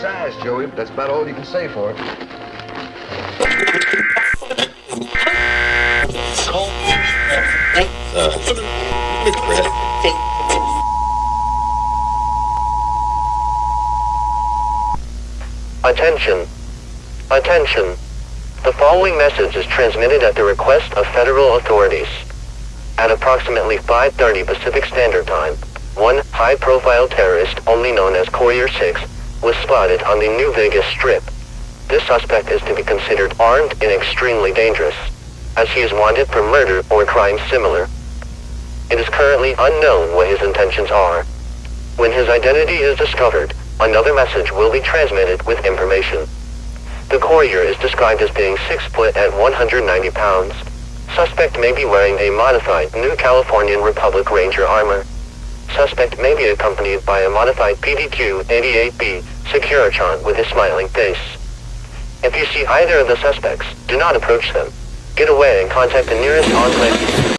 size, Joey, but that's about all you can say for it. Attention. Attention. The following message is transmitted at the request of federal authorities. At approximately 5:30 Pacific Standard Time, one high-profile terrorist, only known as Courier 6, was spotted on the New Vegas Strip. This suspect is to be considered armed and extremely dangerous, as he is wanted for murder or crimes similar. It is currently unknown what his intentions are. When his identity is discovered, another message will be transmitted with information. The courier is described as being 6 foot and 190 pounds. Suspect may be wearing a modified New Californian Republic Ranger armor. Suspect may be accompanied by a modified PDQ-88B Securitron with a smiling face. If you see either of the suspects, do not approach them. Get away and contact the nearest Enclave.